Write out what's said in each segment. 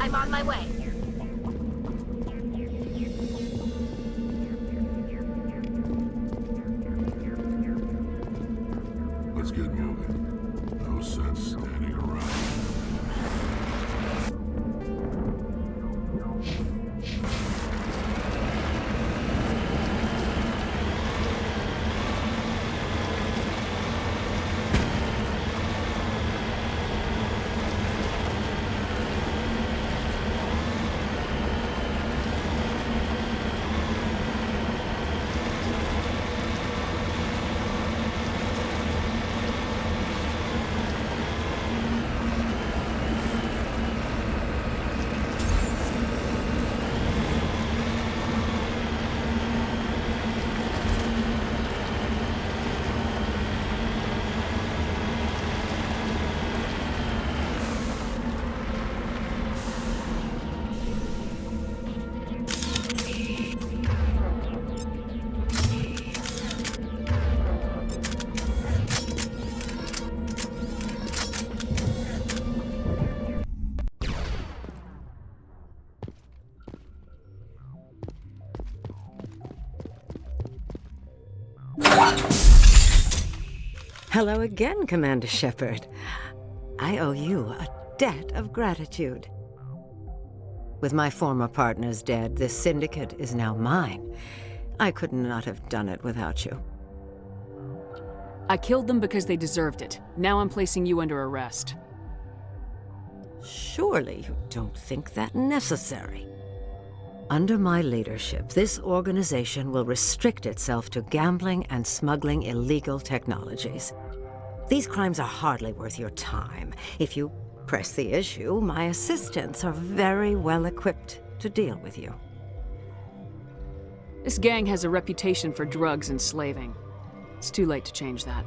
I'm on my way. Let's get moving. No sense standing around. Hello again, Commander Shepard. I owe you a debt of gratitude. With my former partners dead, this syndicate is now mine. I could not have done it without you. I killed them because they deserved it. Now I'm placing you under arrest. Surely you don't think that necessary. Under my leadership, this organization will restrict itself to gambling and smuggling illegal technologies. These crimes are hardly worth your time. If you press the issue, my assistants are very well equipped to deal with you. This gang has a reputation for drugs and slaving. It's too late to change that.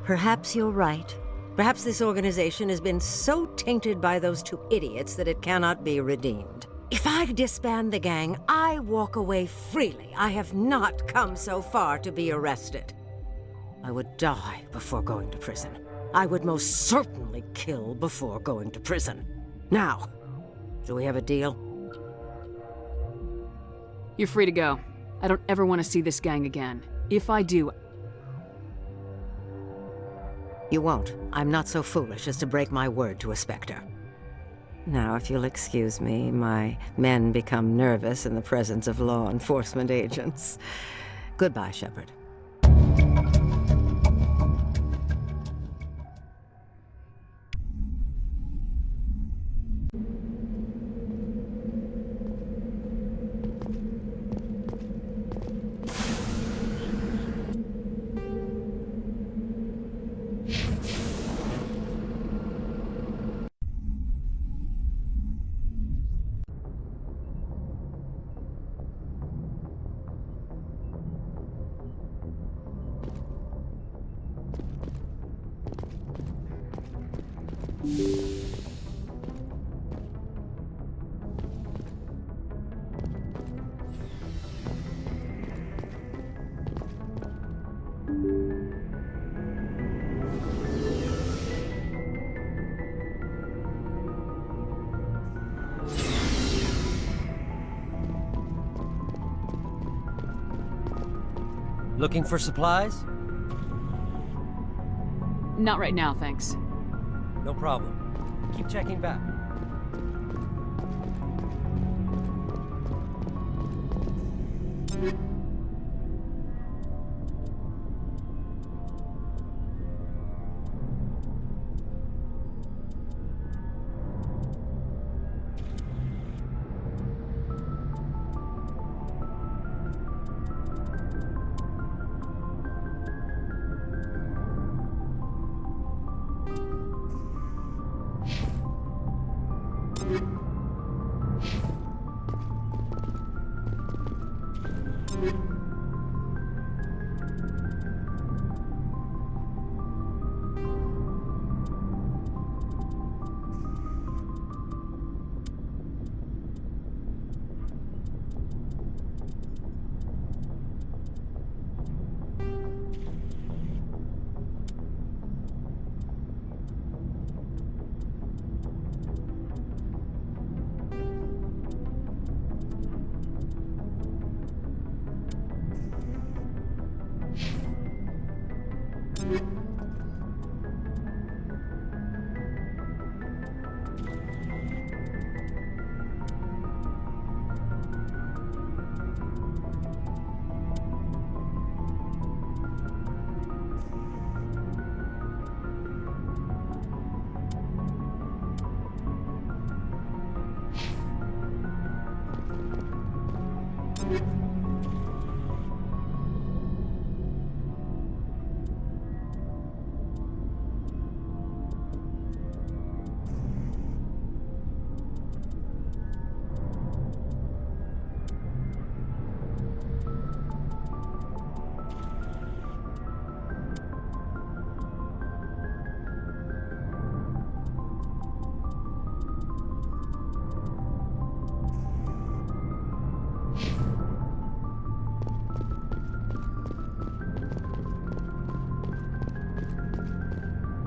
Perhaps you're right. Perhaps this organization has been so tainted by those two idiots that it cannot be redeemed. If I disband the gang, I walk away freely. I have not come so far to be arrested. I would die before going to prison. I would most certainly kill before going to prison. Now, do we have a deal? You're free to go. I don't ever want to see this gang again. If I do... You won't. I'm not so foolish as to break my word to a Spectre. Now, if you'll excuse me, my men become nervous in the presence of law enforcement agents. Goodbye, Shepard. Looking for supplies? Not right now, thanks. No problem. Keep checking back.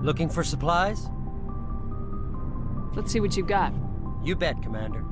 Looking for supplies? Let's see what you've got. You bet, Commander.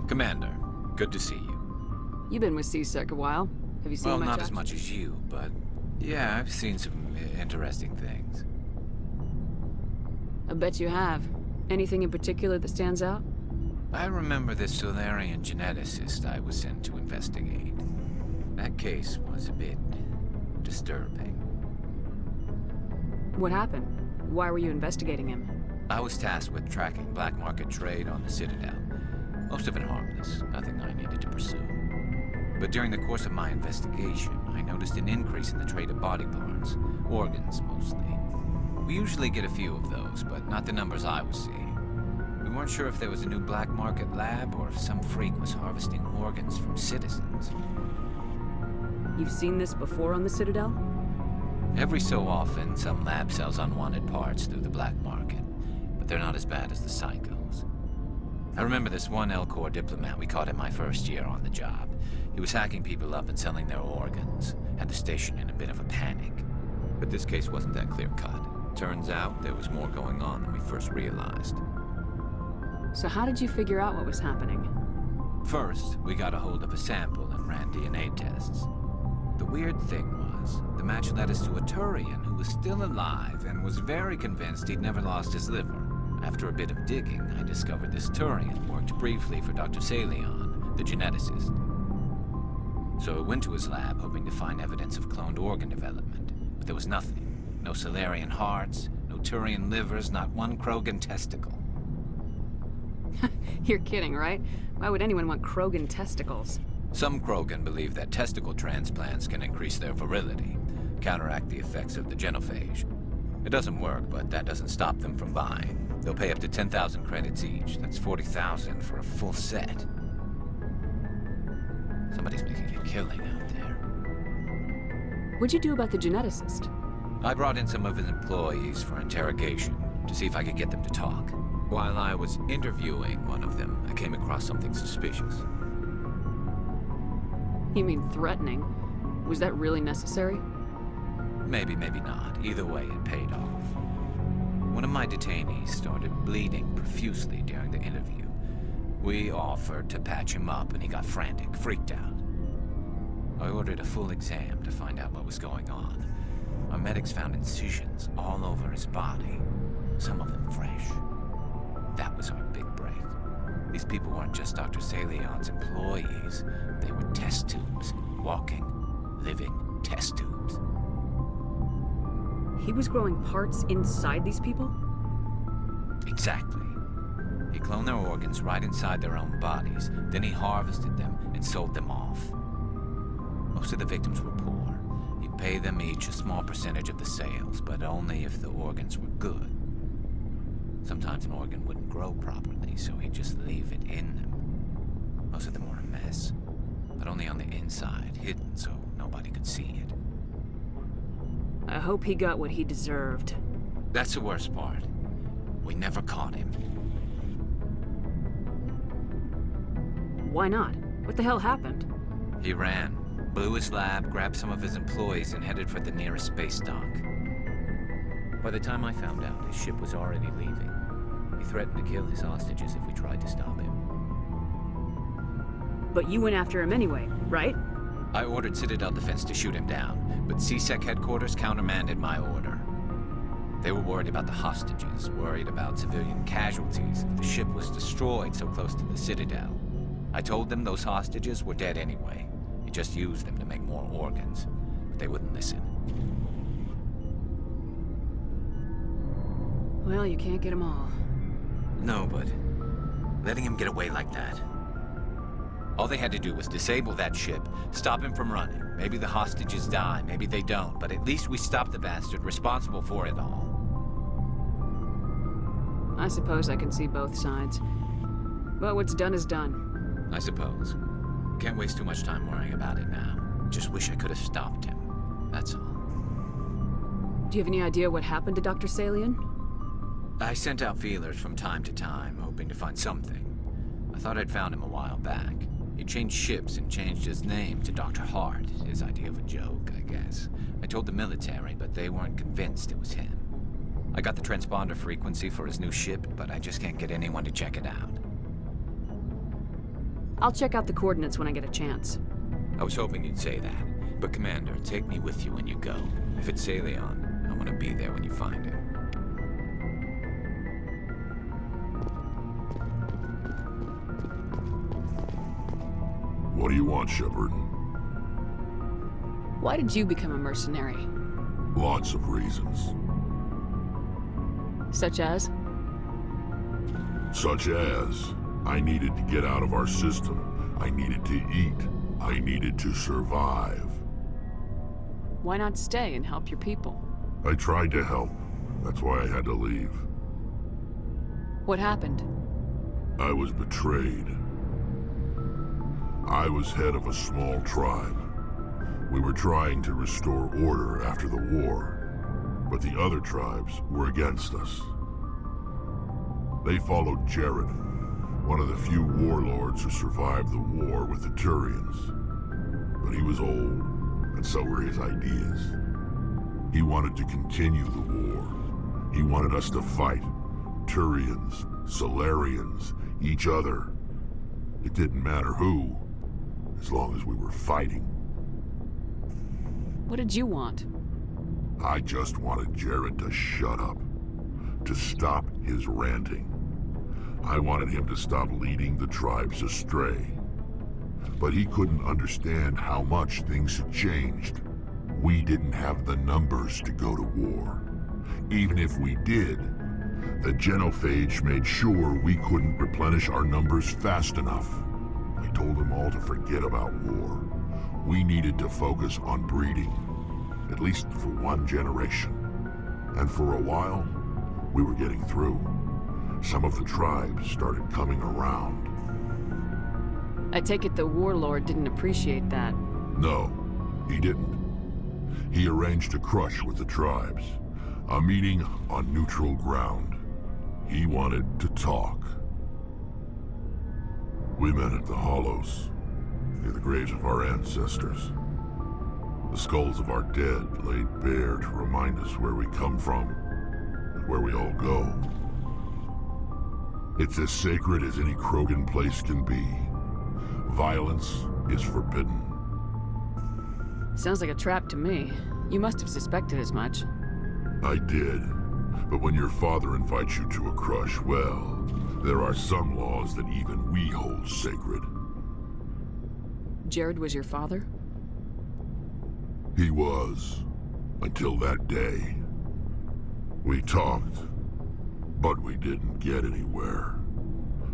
Commander, good to see you. You've been with C-Sec a while. Have you seen Well, much not as action? much as you, but yeah, I've seen some interesting things. I bet you have. Anything in particular that stands out? I remember this Solarian geneticist I was sent to investigate. That case was a bit disturbing. What happened? Why were you investigating him? I was tasked with tracking black market trade on the Citadel. Most of it harmless, nothing I needed to pursue. But during the course of my investigation, I noticed an increase in the trade of body parts, organs mostly. We usually get a few of those, but not the numbers I was seeing. We weren't sure if there was a new black market lab or if some freak was harvesting organs from citizens. You've seen this before on the Citadel? Every so often, some lab sells unwanted parts through the black market, but they're not as bad as the psychos. I remember this one L-Corps diplomat we caught in my first year on the job. He was hacking people up and selling their organs, had the station in a bit of a panic. But this case wasn't that clear-cut. Turns out there was more going on than we first realized. So how did you figure out what was happening? First, we got a hold of a sample and ran DNA tests. The weird thing was, the match led us to a Turian who was still alive and was very convinced he'd never lost his liver. After a bit of digging, I discovered this Turian worked briefly for Dr. Salion, the geneticist. So I went to his lab hoping to find evidence of cloned organ development, but there was nothing. No Salarian hearts, no Turian livers, not one Krogan testicle. You're kidding, right? Why would anyone want Krogan testicles? Some Krogan believe that testicle transplants can increase their virility, counteract the effects of the genophage. It doesn't work, but that doesn't stop them from buying. They'll pay up to 10,000 credits each. That's 40,000 for a full set. Somebody's making a killing out there. What'd you do about the geneticist? I brought in some of his employees for interrogation to see if I could get them to talk. While I was interviewing one of them, I came across something suspicious. You mean threatening? Was that really necessary? Maybe, maybe not. Either way, it paid off. One of my detainees started bleeding profusely during the interview. We offered to patch him up, and he got frantic, freaked out. I ordered a full exam to find out what was going on. Our medics found incisions all over his body, some of them fresh. That was our big break. These people weren't just Dr. Salion's employees. They were test tubes. Walking, living test tubes. He was growing parts inside these people? Exactly. He cloned their organs right inside their own bodies. Then he harvested them and sold them off. Most of the victims were poor. He'd pay them each a small percentage of the sales, but only if the organs were good. Sometimes an organ wouldn't grow properly, so he'd just leave it in them. Most of them were a mess, but only on the inside, hidden so nobody could see it. I hope he got what he deserved. That's the worst part. We never caught him. Why not? What the hell happened? He ran, blew his lab, grabbed some of his employees, and headed for the nearest space dock. By the time I found out, his ship was already leaving. He threatened to kill his hostages if we tried to stop him. But you went after him anyway, right? I ordered Citadel Defense to shoot him down, but CSEC headquarters countermanded my order. They were worried about the hostages, worried about civilian casualties if the ship was destroyed so close to the Citadel. I told them those hostages were dead anyway. He just used them to make more organs, but they wouldn't listen. Well, you can't get them all. No, but letting him get away like that. All they had to do was disable that ship, stop him from running. Maybe the hostages die, maybe they don't, but at least we stopped the bastard responsible for it all. I suppose I can see both sides. But what's done is done. I suppose. Can't waste too much time worrying about it now. Just wish I could have stopped him. That's all. Do you have any idea what happened to Dr. Salion? I sent out feelers from time to time, hoping to find something. I thought I'd found him a while back. He changed ships and changed his name to Dr. Hart, his idea of a joke, I guess. I told the military, but they weren't convinced it was him. I got the transponder frequency for his new ship, but I just can't get anyone to check it out. I'll check out the coordinates when I get a chance. I was hoping you'd say that. But Commander, take me with you when you go. If it's Salion, I want to be there when you find him. What do you want, Shepard? Why did you become a mercenary? Lots of reasons. Such as? Such as, I needed to get out of our system. I needed to eat. I needed to survive. Why not stay and help your people? I tried to help. That's why I had to leave. What happened? I was betrayed. I was head of a small tribe. We were trying to restore order after the war, but the other tribes were against us. They followed Jared, one of the few warlords who survived the war with the Turians. But he was old, and so were his ideas. He wanted to continue the war. He wanted us to fight. Turians, Solarians, each other. It didn't matter who, as long as we were fighting. What did you want? I just wanted Jared to shut up, to stop his ranting. I wanted him to stop leading the tribes astray. But he couldn't understand how much things had changed. We didn't have the numbers to go to war. Even if we did, the genophage made sure we couldn't replenish our numbers fast enough. I told them all to forget about war. We needed to focus on breeding, at least for one generation. And for a while, we were getting through. Some of the tribes started coming around. I take it the warlord didn't appreciate that. No, he didn't. He arranged a crush with the tribes, a meeting on neutral ground. He wanted to talk. We met at the Hollows, near the graves of our ancestors. The skulls of our dead laid bare to remind us where we come from and where we all go. It's as sacred as any Krogan place can be. Violence is forbidden. Sounds like a trap to me. You must have suspected as much. I did. But when your father invites you to a crush, well, there are some laws that even we hold sacred. Jared was your father? He was, until that day. We talked, but we didn't get anywhere.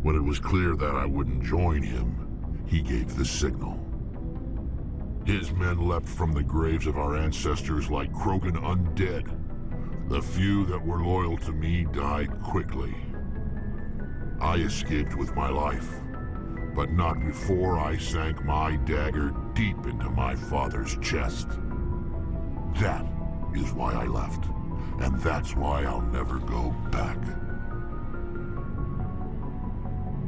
When it was clear that I wouldn't join him, he gave the signal. His men leapt from the graves of our ancestors like Krogan undead. The few that were loyal to me died quickly. I escaped with my life, but not before I sank my dagger deep into my father's chest. That is why I left, and that's why I'll never go back.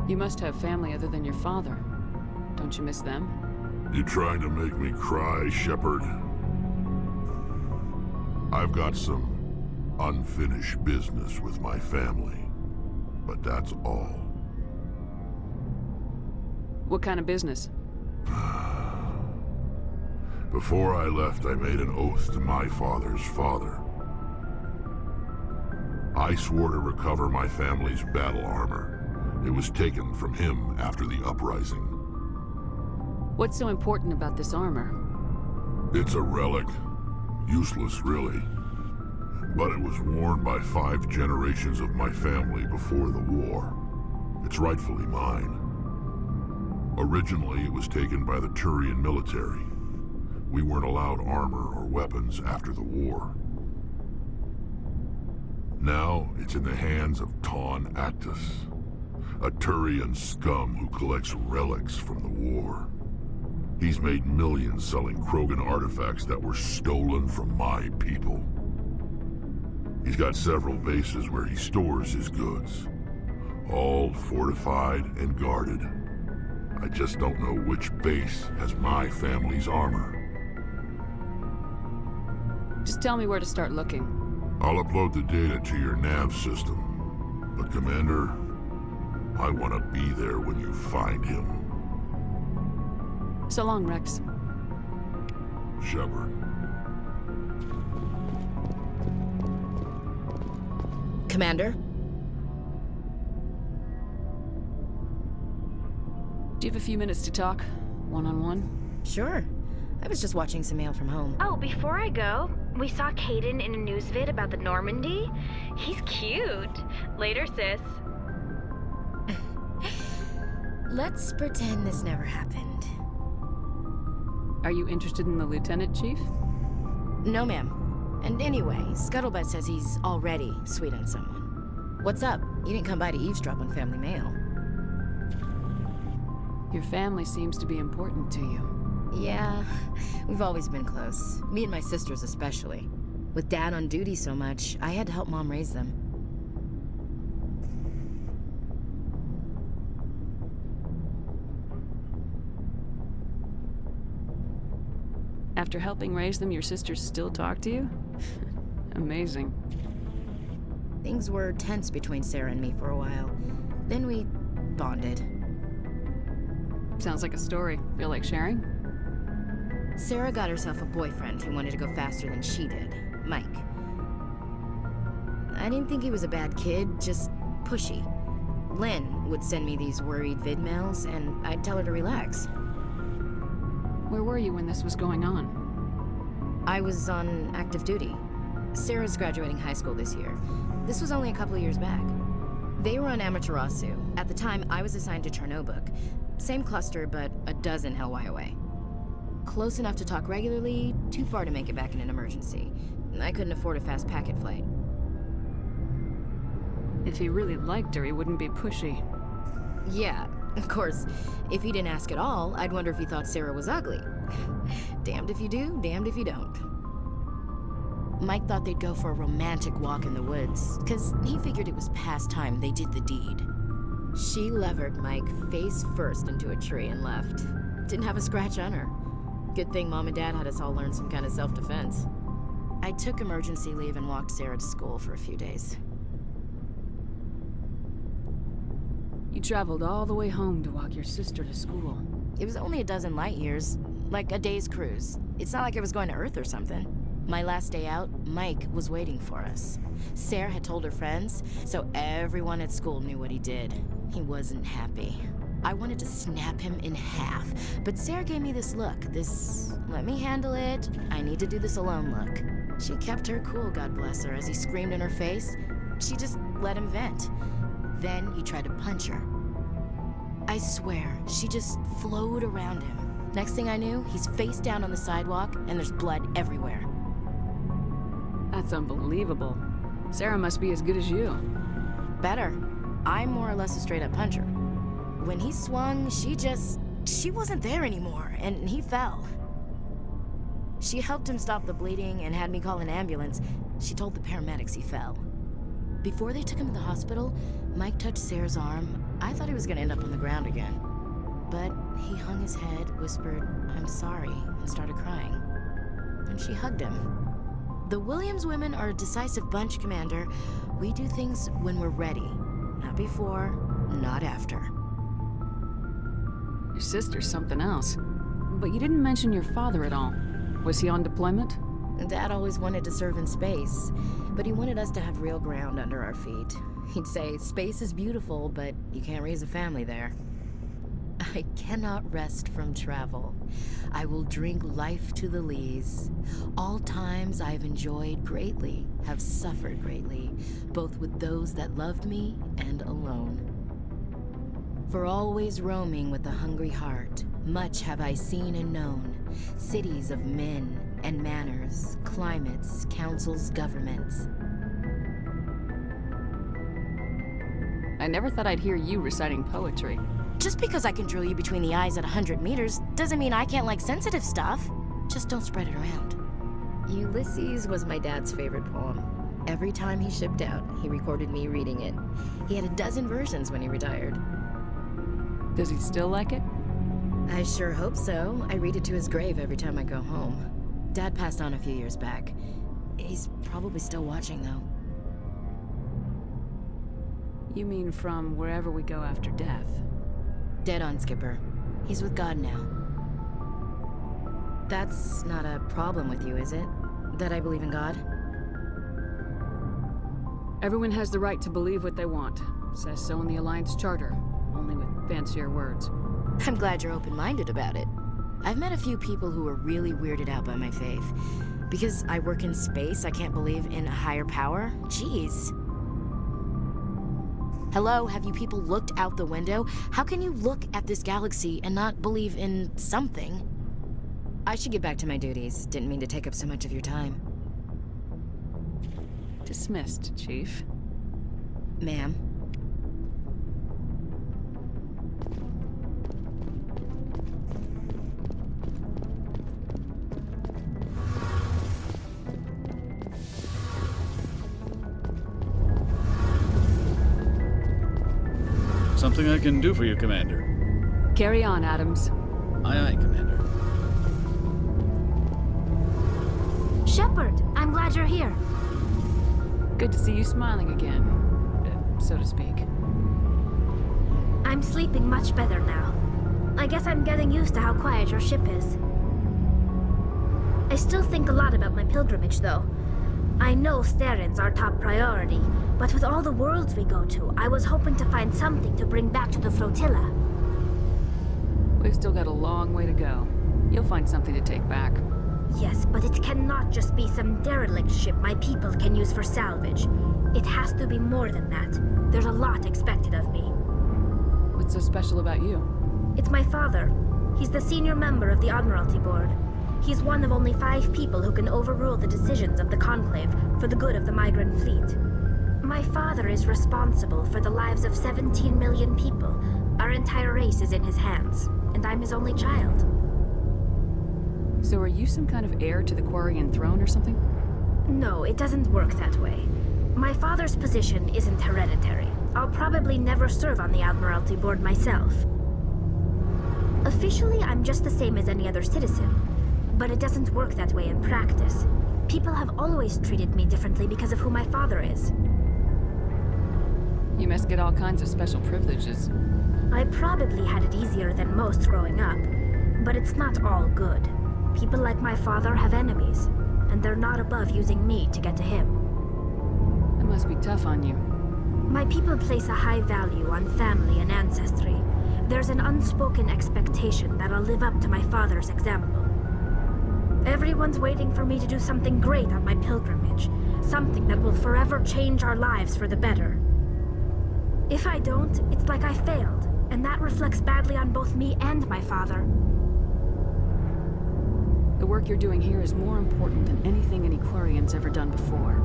You must have family other than your father. Don't you miss them? You trying to make me cry, Shepard? I've got some unfinished business with my family, but that's all. What kind of business? Before I left, I made an oath to my father's father. I swore to recover my family's battle armor. It was taken from him after the uprising. What's so important about this armor? It's a relic. Useless, really. But it was worn by 5 generations of my family before the war. It's rightfully mine. Originally, it was taken by the Turian military. We weren't allowed armor or weapons after the war. Now, it's in the hands of Ton Actus, a Turian scum who collects relics from the war. He's made millions selling Krogan artifacts that were stolen from my people. He's got several bases where he stores his goods, all fortified and guarded. I just don't know which base has my family's armor. Just tell me where to start looking. I'll upload the data to your nav system. But Commander, I want to be there when you find him. So long, Rex. Shepard. Commander? Do you have a few minutes to talk? One-on-one? Sure. I was just watching some mail from home. Oh, before I go, we saw Caden in a news vid about the Normandy. He's cute. Later, sis. Let's pretend this never happened. Are you interested in the lieutenant, Chief? No, ma'am. And anyway, Scuttlebutt says he's already sweet on someone. What's up? You didn't come by to eavesdrop on family mail. Your family seems to be important to you. Yeah, we've always been close. Me and my sisters especially. With Dad on duty so much, I had to help Mom raise them. After helping raise them, your sisters still talk to you? Amazing. Things were tense between Sarah and me for a while. Then we bonded. Sounds like a story. Feel like sharing? Sarah got herself a boyfriend who wanted to go faster than she did, Mike. I didn't think he was a bad kid, just pushy. Lynn would send me these worried vid mails, and I'd tell her to relax. Where were you when this was going on? I was on active duty. Sarah's graduating high school this year. This was only a couple of years back. They were on Amaterasu. At the time, I was assigned to Chernobog. Same cluster, but a dozen Hellwire away. Close enough to talk regularly, too far to make it back in an emergency. I couldn't afford a fast packet flight. If he really liked her, he wouldn't be pushy. Yeah, of course. If he didn't ask at all, I'd wonder if he thought Sarah was ugly. Damned if you do, damned if you don't. Mike thought they'd go for a romantic walk in the woods, because he figured it was past time they did the deed. She levered Mike face first into a tree and left. Didn't have a scratch on her. Good thing Mom and Dad had us all learn some kind of self-defense. I took emergency leave and walked Sarah to school for a few days. You traveled all the way home to walk your sister to school. It was only a dozen light years, like a day's cruise. It's not like I was going to Earth or something. My last day out, Mike was waiting for us. Sarah had told her friends, so everyone at school knew what he did. He wasn't happy. I wanted to snap him in half, but Sarah gave me this look, this let me handle it, I need to do this alone look. She kept her cool, God bless her, as he screamed in her face. She just let him vent. Then he tried to punch her. I swear, she just flowed around him. Next thing I knew, he's face down on the sidewalk, and there's blood everywhere. That's unbelievable. Sarah must be as good as you. Better. I'm more or less a straight-up puncher. When he swung, she wasn't there anymore, and he fell. She helped him stop the bleeding and had me call an ambulance. She told the paramedics he fell. Before they took him to the hospital, Mike touched Sarah's arm. I thought he was gonna end up on the ground again. But he hung his head, whispered, "I'm sorry," and started crying. And she hugged him. The Williams women are a decisive bunch, Commander. We do things when we're ready. Not before, not after. Your sister's something else. But you didn't mention your father at all. Was he on deployment? Dad always wanted to serve in space, but he wanted us to have real ground under our feet. He'd say, space is beautiful, but you can't raise a family there. I cannot rest from travel. I will drink life to the lees. All times I have enjoyed greatly, have suffered greatly, both with those that loved me and alone. For always roaming with a hungry heart, much have I seen and known, cities of men and manners, climates, councils, governments. I never thought I'd hear you reciting poetry. Just because I can drill you between the eyes at 100 meters doesn't mean I can't like sensitive stuff. Just don't spread it around. Ulysses was my dad's favorite poem. Every time he shipped out, he recorded me reading it. He had a dozen versions when he retired. Does he still like it? I sure hope so. I read it to his grave every time I go home. Dad passed on a few years back. He's probably still watching, though. You mean from wherever we go after death? Dead on, Skipper. He's with God now. That's not a problem with you, is it? That I believe in God? Everyone has the right to believe what they want. Says so in the Alliance Charter, only with fancier words. I'm glad you're open-minded about it. I've met a few people who are really weirded out by my faith. Because I work in space, I can't believe in a higher power? Jeez. Hello, have you people looked out the window? How can you look at this galaxy and not believe in something? I should get back to my duties. Didn't mean to take up so much of your time. Dismissed, Chief. Ma'am. Something I can do for you, Commander. Carry on, Adams. Aye, aye, Commander. Shepard, I'm glad you're here. Good to see you smiling again, so to speak. I'm sleeping much better now. I guess I'm getting used to how quiet your ship is. I still think a lot about my pilgrimage, though. I know Saren's our top priority, but with all the worlds we go to, I was hoping to find something to bring back to the flotilla. We've still got a long way to go. You'll find something to take back. Yes, but it cannot just be some derelict ship my people can use for salvage. It has to be more than that. There's a lot expected of me. What's so special about you? It's my father. He's the senior member of the Admiralty Board. He's one of only 5 people who can overrule the decisions of the Conclave for the good of the migrant fleet. My father is responsible for the lives of 17 million people. Our entire race is in his hands, and I'm his only child. So are you some kind of heir to the Quarian throne or something? No, it doesn't work that way. My father's position isn't hereditary. I'll probably never serve on the Admiralty Board myself. Officially, I'm just the same as any other citizen. But it doesn't work that way in practice. People have always treated me differently because of who my father is. You must get all kinds of special privileges. I probably had it easier than most growing up, but it's not all good. People like my father have enemies, and they're not above using me to get to him. That must be tough on you. My people place a high value on family and ancestry. There's an unspoken expectation that I'll live up to my father's example. Everyone's waiting for me to do something great on my pilgrimage, something that will forever change our lives for the better. If I don't, it's like I failed, and that reflects badly on both me and my father. The work you're doing here is more important than anything any Quarian's ever done before.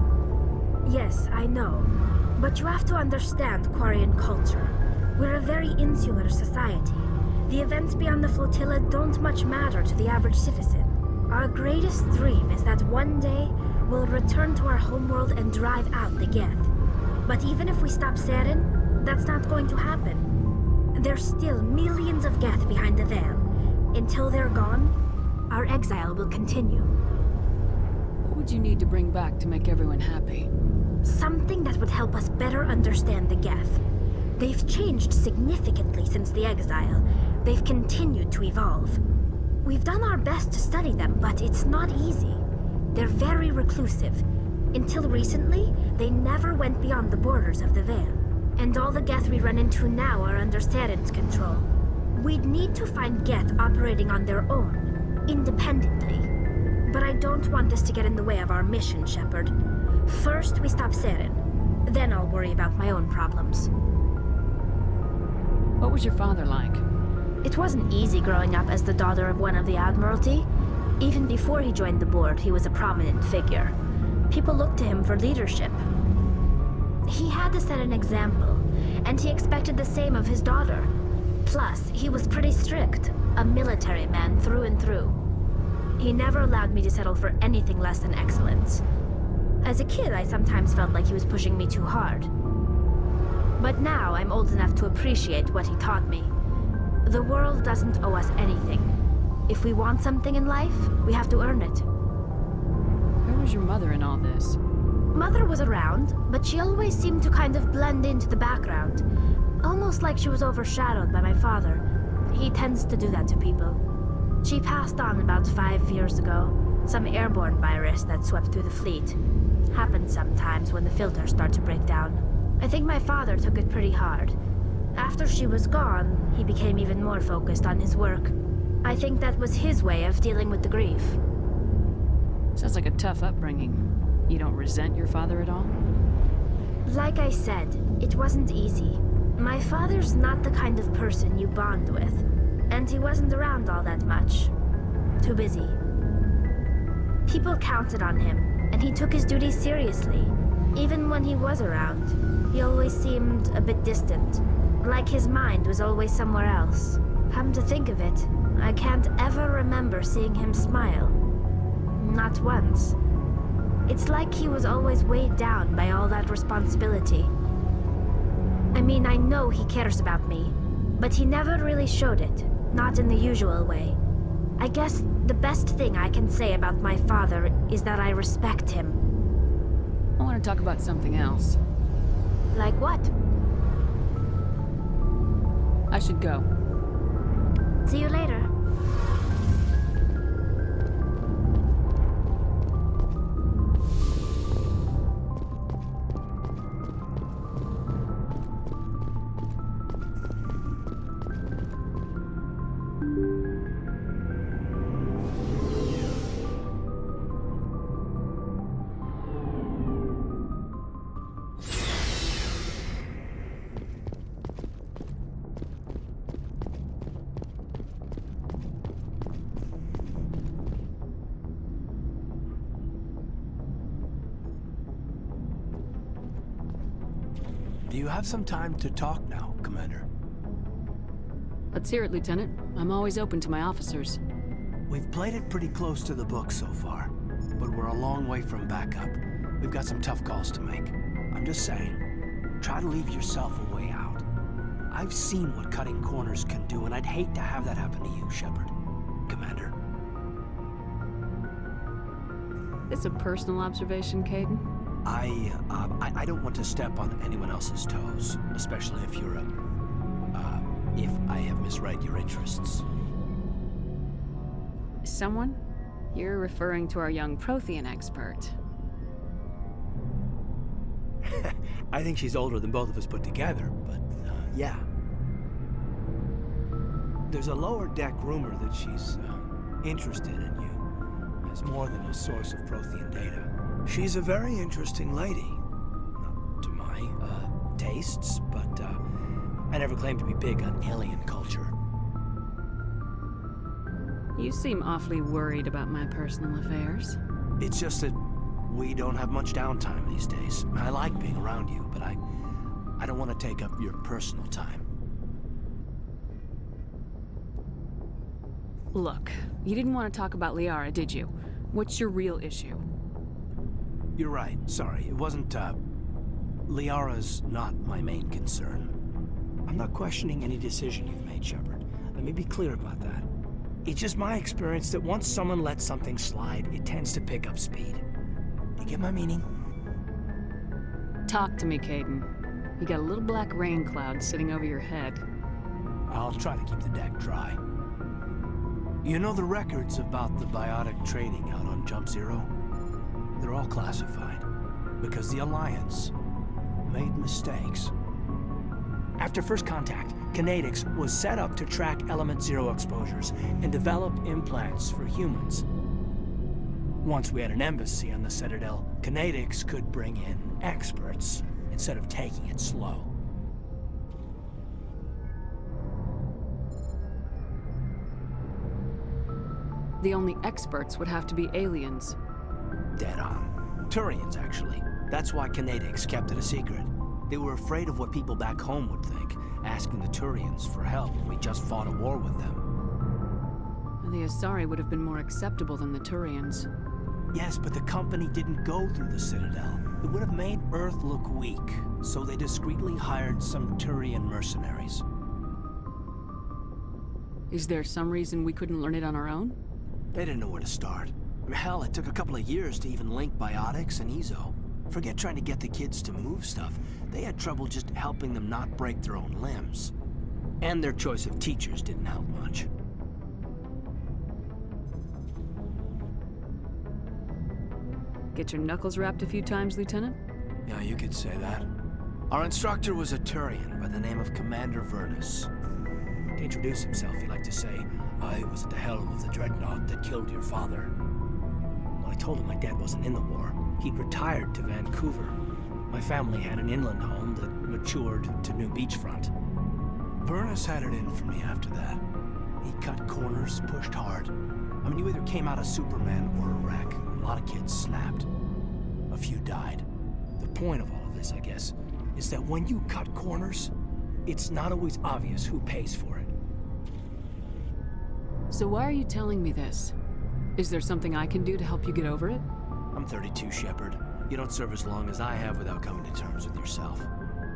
Yes, I know. But you have to understand Quarian culture. We're a very insular society. The events beyond the flotilla don't much matter to the average citizen. Our greatest dream is that one day we'll return to our homeworld and drive out the Geth. But even if we stop Saren, that's not going to happen. There's still millions of Geth behind the veil. Until they're gone, our exile will continue. What would you need to bring back to make everyone happy? Something that would help us better understand the Geth. They've changed significantly since the exile. They've continued to evolve. We've done our best to study them, but it's not easy. They're very reclusive. Until recently, they never went beyond the borders of the Veil. And all the Geth we run into now are under Saren's control. We'd need to find Geth operating on their own, independently. But I don't want this to get in the way of our mission, Shepard. First, we stop Saren. Then I'll worry about my own problems. What was your father like? It wasn't easy growing up as the daughter of one of the Admiralty. Even before he joined the board, he was a prominent figure. People looked to him for leadership. He had to set an example, and he expected the same of his daughter. Plus, he was pretty strict, a military man through and through. He never allowed me to settle for anything less than excellence. As a kid, I sometimes felt like he was pushing me too hard. But now I'm old enough to appreciate what he taught me. The world doesn't owe us anything. If we want something in life, we have to earn it. Where was your mother in all this? Mother was around, but she always seemed to kind of blend into the background. Almost like she was overshadowed by my father. He tends to do that to people. She passed on about 5 years ago. Some airborne virus that swept through the fleet. Happens sometimes when the filters start to break down. I think my father took it pretty hard. After she was gone, he became even more focused on his work. I think that was his way of dealing with the grief. Sounds like a tough upbringing. You don't resent your father at all? Like I said, it wasn't easy. My father's not the kind of person you bond with, and he wasn't around all that much. Too busy. People counted on him, and he took his duties seriously. Even when he was around, he always seemed a bit distant, like his mind was always somewhere else. Come to think of it, I can't ever remember seeing him smile. Not once. It's like he was always weighed down by all that responsibility. I mean, I know he cares about me, but he never really showed it, not in the usual way. I guess the best thing I can say about my father is that I respect him. I want to talk about something else. Like what? I should go. See you later. Do you have some time to talk now, Commander? Let's hear it, Lieutenant. I'm always open to my officers. We've played it pretty close to the book so far, but we're a long way from backup. We've got some tough calls to make. I'm just saying, try to leave yourself a way out. I've seen what cutting corners can do, and I'd hate to have that happen to you, Shepard. Commander. This a personal observation, Caden? I don't want to step on anyone else's toes, especially if you're if I have misread your interests. Someone? You're referring to our young Prothean expert. I think she's older than both of us put together, but yeah. There's a lower deck rumor that she's interested in you as more than a source of Prothean data. She's a very interesting lady. Not to my tastes, but I never claimed to be big on alien culture. You seem awfully worried about my personal affairs. It's just that we don't have much downtime these days. I like being around you, but I don't want to take up your personal time. Look, you didn't want to talk about Liara, did you? What's your real issue? You're right. Sorry. It wasn't, Liara's not my main concern. I'm not questioning any decision you've made, Shepard. Let me be clear about that. It's just my experience that once someone lets something slide, it tends to pick up speed. You get my meaning? Talk to me, Caden. You got a little black rain cloud sitting over your head. I'll try to keep the deck dry. You know the records about the biotic trading out on Jump Zero? They're all classified, because the Alliance made mistakes. After first contact, Kinetics was set up to track Element Zero exposures and develop implants for humans. Once we had an embassy on the Citadel, Kinetics could bring in experts instead of taking it slow. The only experts would have to be aliens. Dead on. Turians, actually. That's why Kinetics kept it a secret. They were afraid of what people back home would think, asking the Turians for help when we just fought a war with them. The Asari would have been more acceptable than the Turians. Yes, but the company didn't go through the Citadel. It would have made Earth look weak, so they discreetly hired some Turian mercenaries. Is there some reason we couldn't learn it on our own? They didn't know where to start. Hell, it took a couple of years to even link biotics and Ezo. Forget trying to get the kids to move stuff. They had trouble just helping them not break their own limbs. And their choice of teachers didn't help much. Get your knuckles rapped a few times, Lieutenant? Yeah, you could say that. Our instructor was a Turian by the name of Commander Vernus. To introduce himself, he liked to say, I was at the helm of the dreadnought that killed your father. When I told him my dad wasn't in the war, he'd retired to Vancouver. My family had an inland home that matured to new beachfront. Vernus had it in for me after that. He cut corners, pushed hard. I mean, you either came out a Superman or a wreck. A lot of kids snapped. A few died. The point of all of this, I guess, is that when you cut corners, it's not always obvious who pays for it. So why are you telling me this? Is there something I can do to help you get over it? I'm 32, Shepard. You don't serve as long as I have without coming to terms with yourself.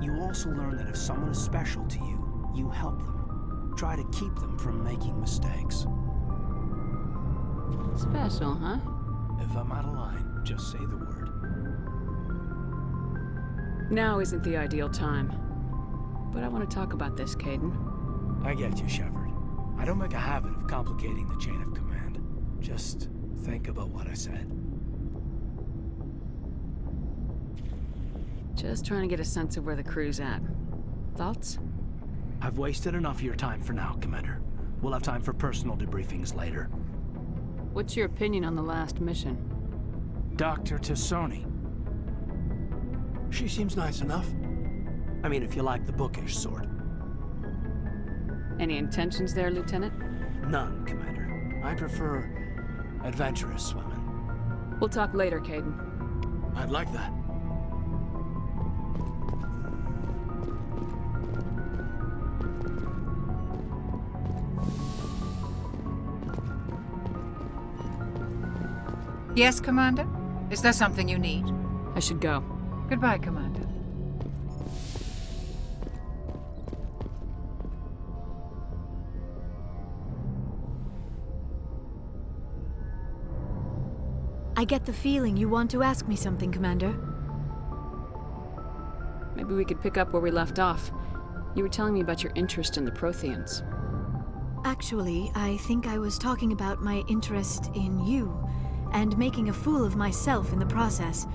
You also learn that if someone is special to you, you help them. Try to keep them from making mistakes. Special, huh? If I'm out of line, just say the word. Now isn't the ideal time. But I want to talk about this, Caden. I get you, Shepard. I don't make a habit of complicating the chain of command. Just think about what I said. Just trying to get a sense of where the crew's at. Thoughts? I've wasted enough of your time for now, Commander. We'll have time for personal debriefings later. What's your opinion on the last mission? Dr. Tassoni. She seems nice enough. I mean, if you like the bookish sort. Any intentions there, Lieutenant? None, Commander. I prefer adventurous women. We'll talk later, Caden. I'd like that. Yes, Commander? Is there something you need? I should go. Goodbye, Commander. I get the feeling you want to ask me something, Commander. Maybe we could pick up where we left off. You were telling me about your interest in the Protheans. Actually, I think I was talking about my interest in you, and making a fool of myself in the process.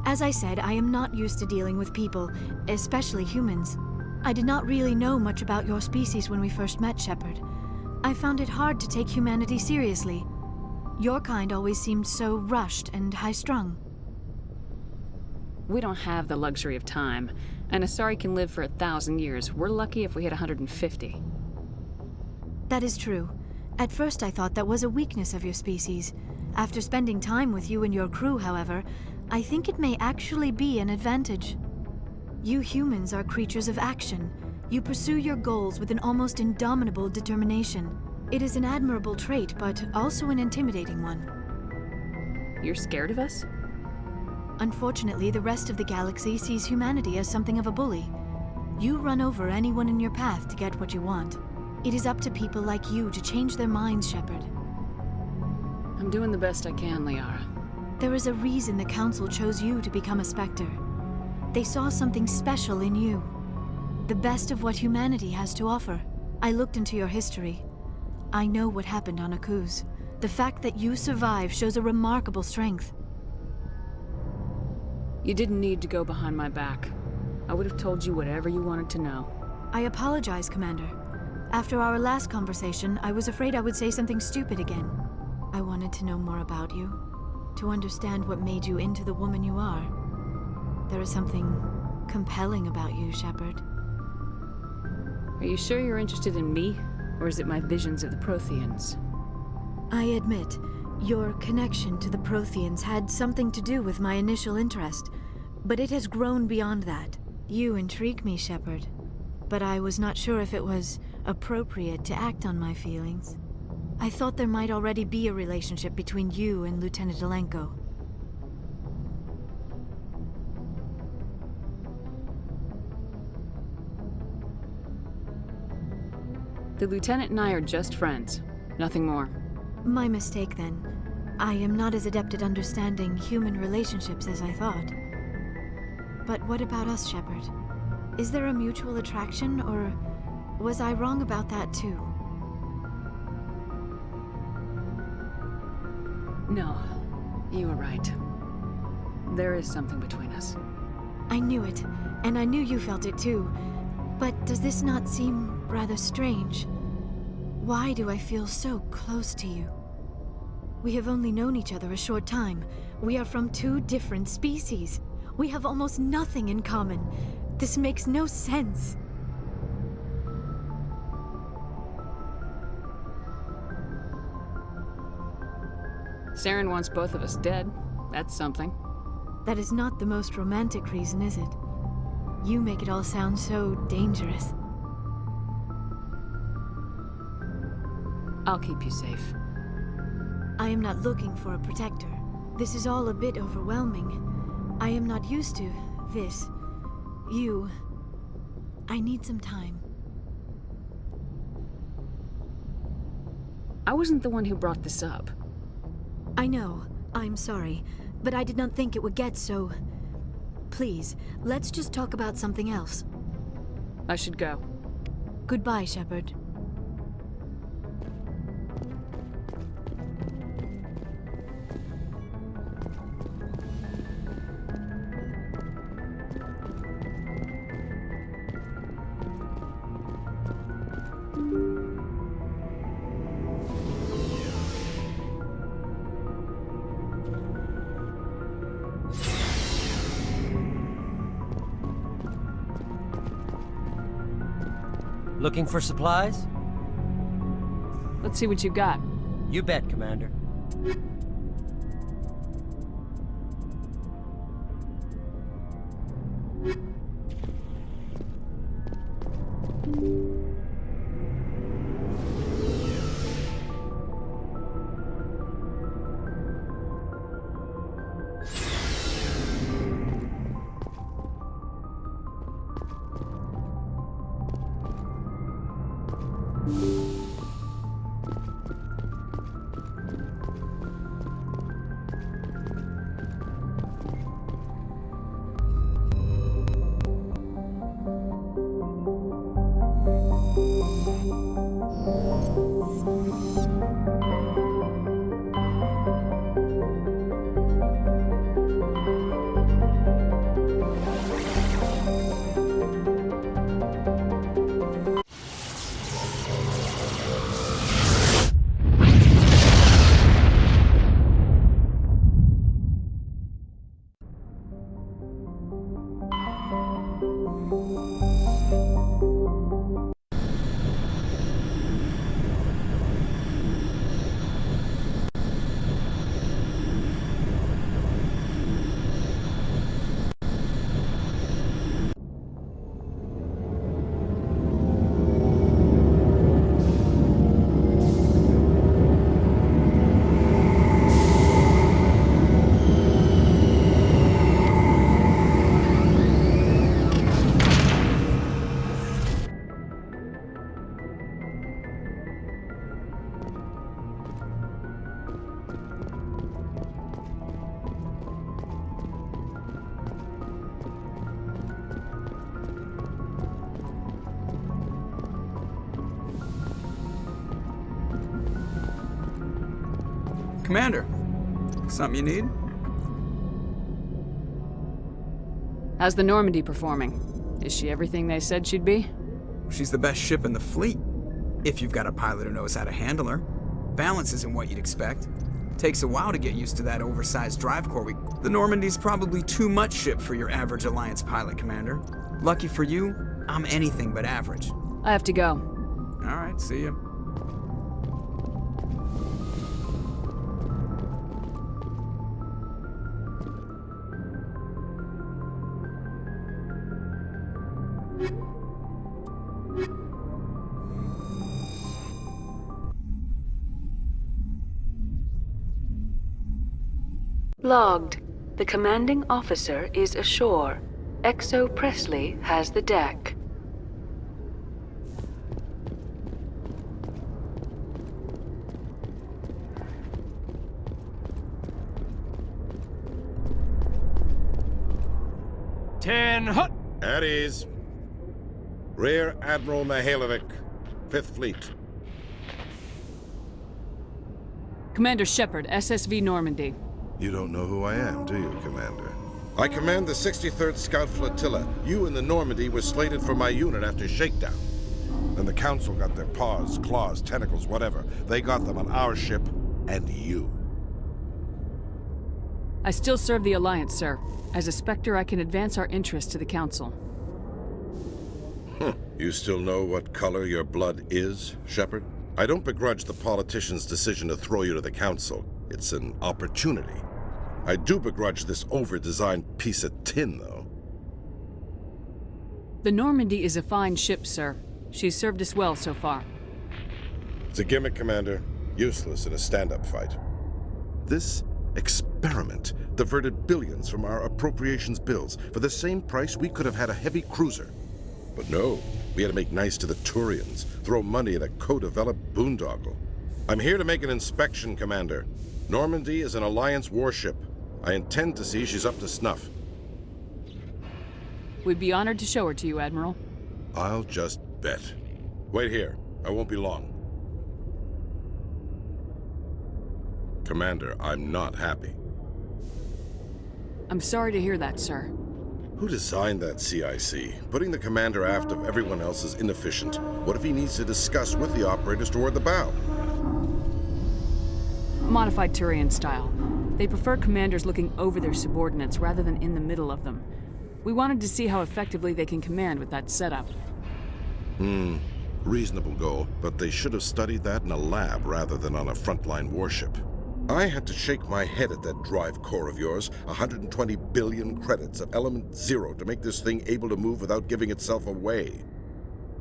As I said, I am not used to dealing with people, especially humans. I did not really know much about your species when we first met, Shepard. I found it hard to take humanity seriously. Your kind always seemed so rushed and high-strung. We don't have the luxury of time. An Asari can live for 1,000 years. We're lucky if we hit 150. That is true. At first I thought that was a weakness of your species. After spending time with you and your crew, however, I think it may actually be an advantage. You humans are creatures of action. You pursue your goals with an almost indomitable determination. It is an admirable trait, but also an intimidating one. You're scared of us? Unfortunately, the rest of the galaxy sees humanity as something of a bully. You run over anyone in your path to get what you want. It is up to people like you to change their minds, Shepard. I'm doing the best I can, Liara. There is a reason the Council chose you to become a Spectre. They saw something special in you. The best of what humanity has to offer. I looked into your history. I know what happened on Akuz. The fact that you survived shows a remarkable strength. You didn't need to go behind my back. I would have told you whatever you wanted to know. I apologize, Commander. After our last conversation, I was afraid I would say something stupid again. I wanted to know more about you, to understand what made you into the woman you are. There is something compelling about you, Shepard. Are you sure you're interested in me, or is it my visions of the Protheans? I admit, your connection to the Protheans had something to do with my initial interest, but it has grown beyond that. You intrigue me, Shepard, but I was not sure if it was appropriate to act on my feelings. I thought there might already be a relationship between you and Lieutenant Alenko. The Lieutenant and I are just friends. Nothing more. My mistake, then. I am not as adept at understanding human relationships as I thought. But what about us, Shepard? Is there a mutual attraction, or was I wrong about that too? No, you were right. There is something between us. I knew it, and I knew you felt it too. But does this not seem rather strange? Why do I feel so close to you? We have only known each other a short time. We are from two different species. We have almost nothing in common. This makes no sense. Saren wants both of us dead. That's something. That is not the most romantic reason, is it? You make it all sound so dangerous. I'll keep you safe. I am not looking for a protector. This is all a bit overwhelming. I am not used to this. You. I need some time. I wasn't the one who brought this up. I know. I'm sorry. But I did not think it would get so... Please, let's just talk about something else. I should go. Goodbye, Shepard. Looking for supplies? Let's see what you got. You bet, Commander. Commander, something you need? How's the Normandy performing? Is she everything they said she'd be? She's the best ship in the fleet, if you've got a pilot who knows how to handle her. Balance isn't what you'd expect. Takes a while to get used to that oversized drive core. The Normandy's probably too much ship for your average Alliance pilot, Commander. Lucky for you, I'm anything but average. I have to go. All right, see ya. Logged. The commanding officer is ashore. XO Presley has the deck. Hut! At ease. Rear Admiral Mihailovic, 5th Fleet. Commander Shepard, SSV Normandy. You don't know who I am, do you, Commander? I command the 63rd Scout Flotilla. You and the Normandy were slated for my unit after shakedown. Then the Council got their paws, claws, tentacles, whatever. They got them on our ship and you. I still serve the Alliance, sir. As a Spectre, I can advance our interests to the Council. You still know what color your blood is, Shepard? I don't begrudge the politician's decision to throw you to the Council. It's an opportunity. I do begrudge this over-designed piece of tin, though. The Normandy is a fine ship, sir. She's served us well so far. It's a gimmick, Commander. Useless in a stand-up fight. This experiment diverted billions from our appropriations bills. For the same price, we could have had a heavy cruiser. But no, we had to make nice to the Turians, throw money at a co-developed boondoggle. I'm here to make an inspection, Commander. Normandy is an Alliance warship. I intend to see she's up to snuff. We'd be honored to show her to you, Admiral. I'll just bet. Wait here. I won't be long. Commander, I'm not happy. I'm sorry to hear that, sir. Who designed that CIC? Putting the commander aft of everyone else is inefficient. What if he needs to discuss with the operators toward the bow? Modified Turian style. They prefer commanders looking over their subordinates rather than in the middle of them. We wanted to see how effectively they can command with that setup. Reasonable goal, but they should have studied that in a lab rather than on a frontline warship. I had to shake my head at that drive core of yours. 120 billion credits of element 0 to make this thing able to move without giving itself away.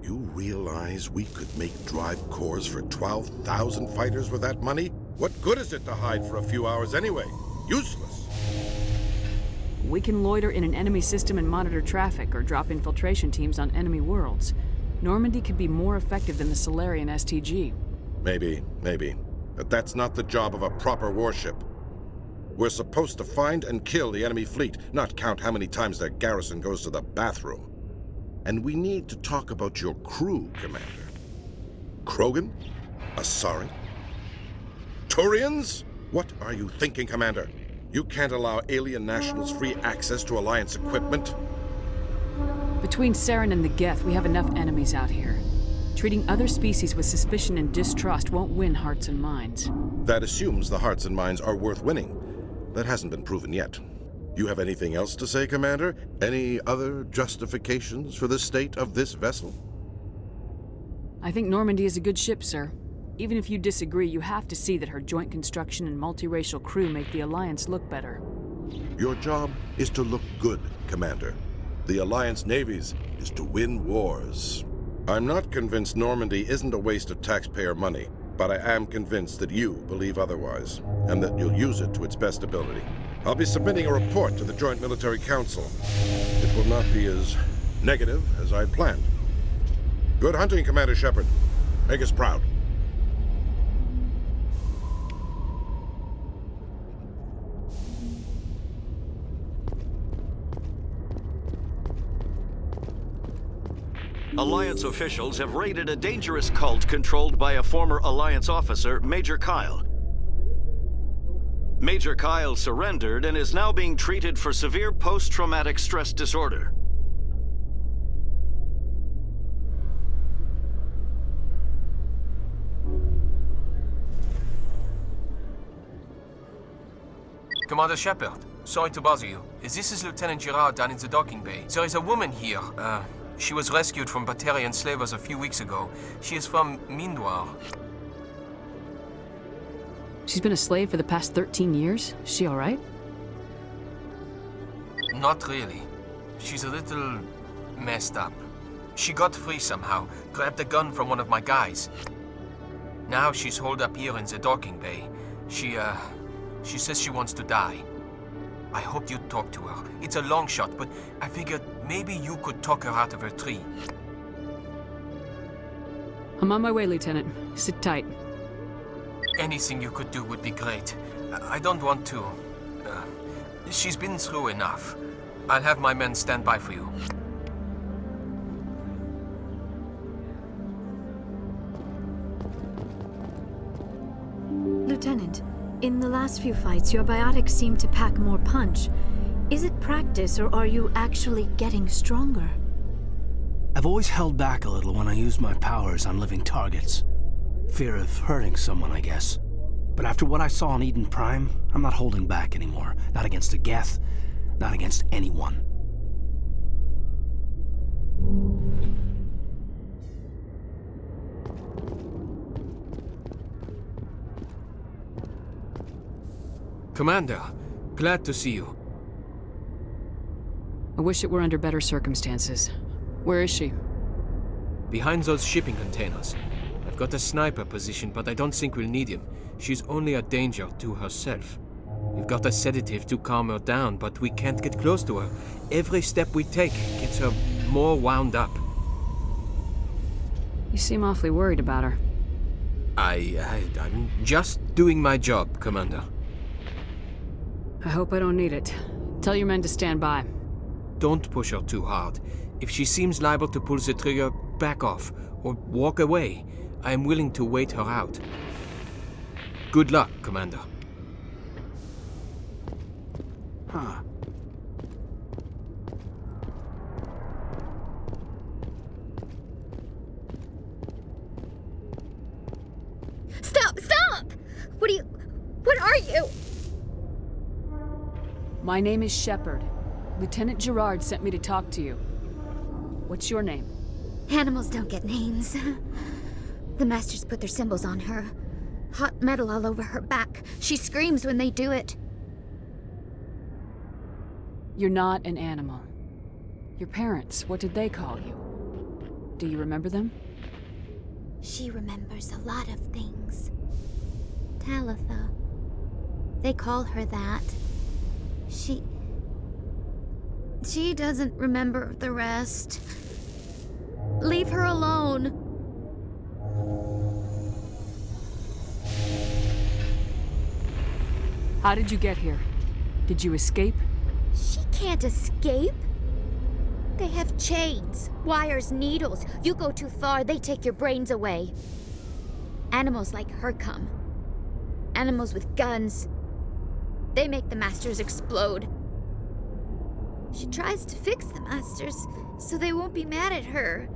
You realize we could make drive cores for 12,000 fighters with that money? What good is it to hide for a few hours anyway? Useless. We can loiter in an enemy system and monitor traffic, or drop infiltration teams on enemy worlds. Normandy could be more effective than the Solarian STG. Maybe. But that's not the job of a proper warship. We're supposed to find and kill the enemy fleet, not count how many times their garrison goes to the bathroom. And we need to talk about your crew, Commander. Krogan? Asari? Turians? What are you thinking, Commander? You can't allow alien nationals free access to Alliance equipment? Between Saren and the Geth, we have enough enemies out here. Treating other species with suspicion and distrust won't win hearts and minds. That assumes the hearts and minds are worth winning. That hasn't been proven yet. You have anything else to say, Commander? Any other justifications for the state of this vessel? I think Normandy is a good ship, sir. Even if you disagree, you have to see that her joint construction and multiracial crew make the Alliance look better. Your job is to look good, Commander. The Alliance navies is to win wars. I'm not convinced Normandy isn't a waste of taxpayer money, but I am convinced that you believe otherwise, and that you'll use it to its best ability. I'll be submitting a report to the Joint Military Council. It will not be as negative as I planned. Good hunting, Commander Shepard. Make us proud. Alliance officials have raided a dangerous cult controlled by a former Alliance officer, Major Kyle. Major Kyle surrendered and is now being treated for severe post-traumatic stress disorder. Commander Shepard, sorry to bother you. This is Lieutenant Girard down in the docking bay. There is a woman here. She was rescued from Batarian slavers a few weeks ago. She is from Mindoir. She's been a slave for the past 13 years? Is she all right? Not really. She's a little messed up. She got free somehow, grabbed a gun from one of my guys. Now she's holed up here in the docking bay. She says she wants to die. I hope you'd talk to her. It's a long shot, but I figured maybe you could talk her out of her tree. I'm on my way, Lieutenant. Sit tight. Anything you could do would be great. I don't want to. She's been through enough. I'll have my men stand by for you. Lieutenant, in the last few fights, your biotics seem to pack more punch. Is it practice, or are you actually getting stronger? I've always held back a little when I use my powers on living targets. Fear of hurting someone, I guess. But after what I saw on Eden Prime, I'm not holding back anymore. Not against a Geth, not against anyone. Commander, glad to see you. I wish it were under better circumstances. Where is she? Behind those shipping containers. I've got a sniper position, but I don't think we'll need him. She's only a danger to herself. We've got a sedative to calm her down, but we can't get close to her. Every step we take gets her more wound up. You seem awfully worried about her. I'm just doing my job, Commander. I hope I don't need it. Tell your men to stand by. Don't push her too hard. If she seems liable to pull the trigger, back off, or walk away. I am willing to wait her out. Good luck, Commander. Huh. Stop! Stop! What are you? My name is Shepard. Lieutenant Gerard sent me to talk to you. What's your name? Animals don't get names. The Masters put their symbols on her. Hot metal all over her back. She screams when they do it. You're not an animal. Your parents, what did they call you? Do you remember them? She remembers a lot of things. Talitha. They call her that. She doesn't remember the rest. Leave her alone. How did you get here? Did you escape? She can't escape. They have chains, wires, needles. You go too far, they take your brains away. Animals like her come. Animals with guns. They make the Masters explode. She tries to fix the Masters so they won't be mad at her.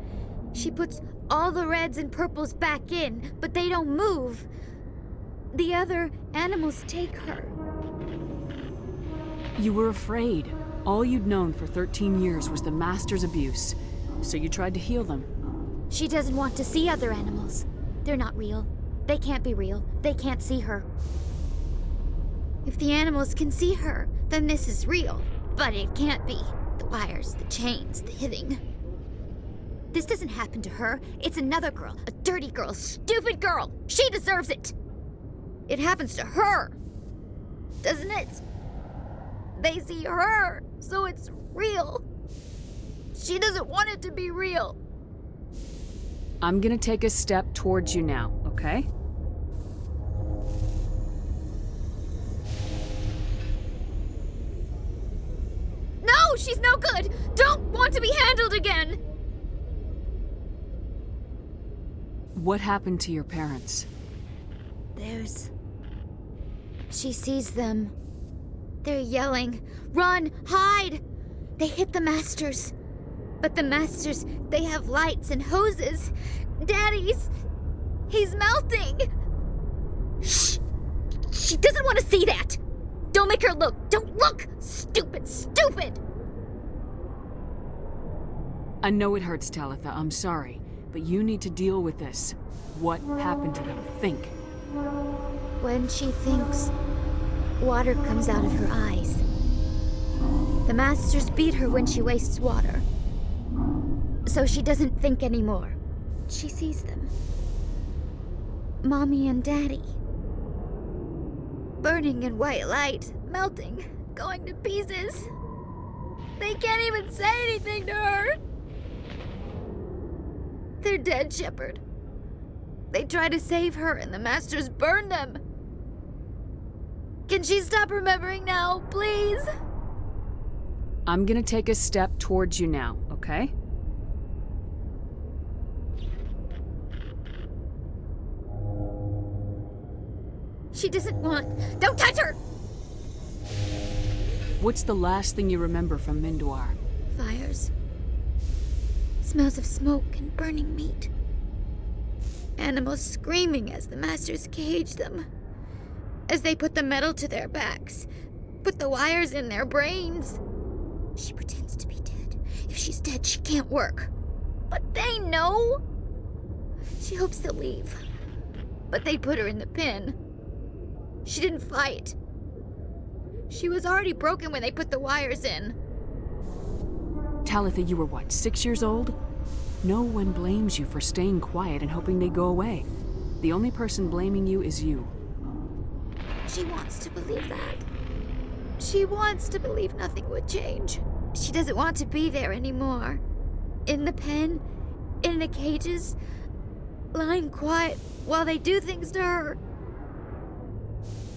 She puts all the reds and purples back in, but they don't move. The other animals take her. You were afraid. All you'd known for 13 years was the Master's abuse, so you tried to heal them. She doesn't want to see other animals. They're not real. They can't be real. They can't see her. If the animals can see her, then this is real. But it can't be. The wires, the chains, the hitting. This doesn't happen to her. It's another girl. A dirty girl. Stupid girl. She deserves it. It happens to her. Doesn't it? They see her, so it's real. She doesn't want it to be real. I'm gonna take a step towards you now, okay? No, she's no good. Don't want to be handled again. What happened to your parents? She sees them. They're yelling, run, hide! They hit the Masters. But the Masters, they have lights and hoses. He's melting! Shh! She doesn't want to see that! Don't make her look! Don't look! Stupid, stupid! I know it hurts, Talitha, I'm sorry. But you need to deal with this. What happened to them? Think. When she thinks, water comes out of her eyes. The Masters beat her when she wastes water. So she doesn't think anymore. She sees them. Mommy and Daddy. Burning in white light, melting, going to pieces. They can't even say anything to her. They're dead, Shepard. They try to save her and the Masters burn them. Can she stop remembering now, please? I'm gonna take a step towards you now, okay? She doesn't want... Don't touch her! What's the last thing you remember from Mindoir? Fires. Smells of smoke and burning meat. Animals screaming as the masters cage them. As they put the metal to their backs. Put the wires in their brains. She pretends to be dead. If she's dead, she can't work. But they know! She hopes they'll leave. But they put her in the pen. She didn't fight. She was already broken when they put the wires in. Talitha, you were what, 6 years old? No one blames you for staying quiet and hoping they go away. The only person blaming you is you. She wants to believe that. She wants to believe nothing would change. She doesn't want to be there anymore. In the pen, in the cages, lying quiet while they do things to her.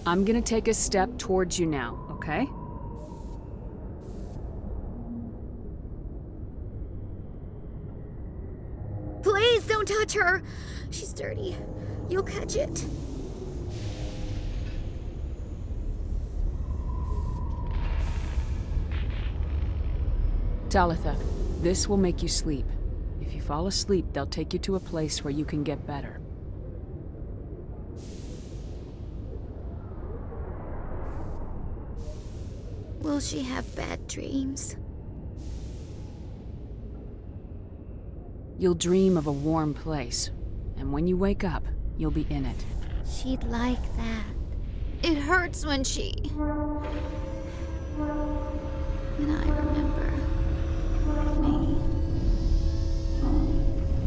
I'm gonna take a step towards you now, okay? Please don't touch her! She's dirty. You'll catch it. Talitha, this will make you sleep. If you fall asleep, they'll take you to a place where you can get better. Will she have bad dreams? You'll dream of a warm place, and when you wake up, you'll be in it. She'd like that. It hurts when she... When I remember me.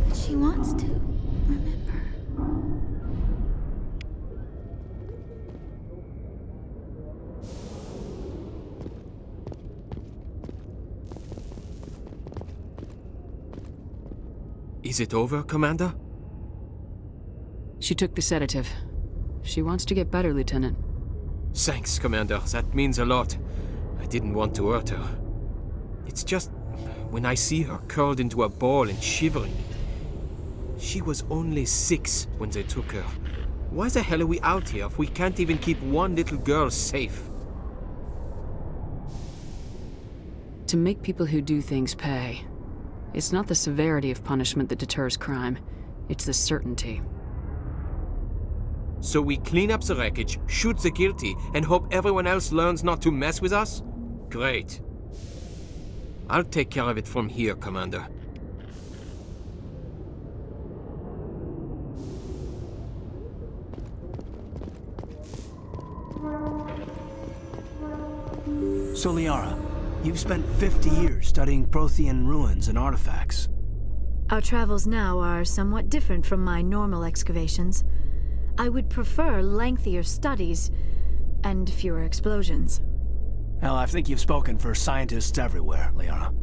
But she wants to remember. Is it over, Commander? She took the sedative. She wants to get better, Lieutenant. Thanks, Commander. That means a lot. I didn't want to hurt her. It's just when I see her curled into a ball and shivering. She was only 6 when they took her. Why the hell are we out here if we can't even keep one little girl safe? To make people who do things pay. It's not the severity of punishment that deters crime. It's the certainty. So we clean up the wreckage, shoot the guilty, and hope everyone else learns not to mess with us? Great. I'll take care of it from here, Commander. So, Liara, you've spent 50 years studying Prothean ruins and artifacts. Our travels now are somewhat different from my normal excavations. I would prefer lengthier studies and fewer explosions. Well, I think you've spoken for scientists everywhere, Liara.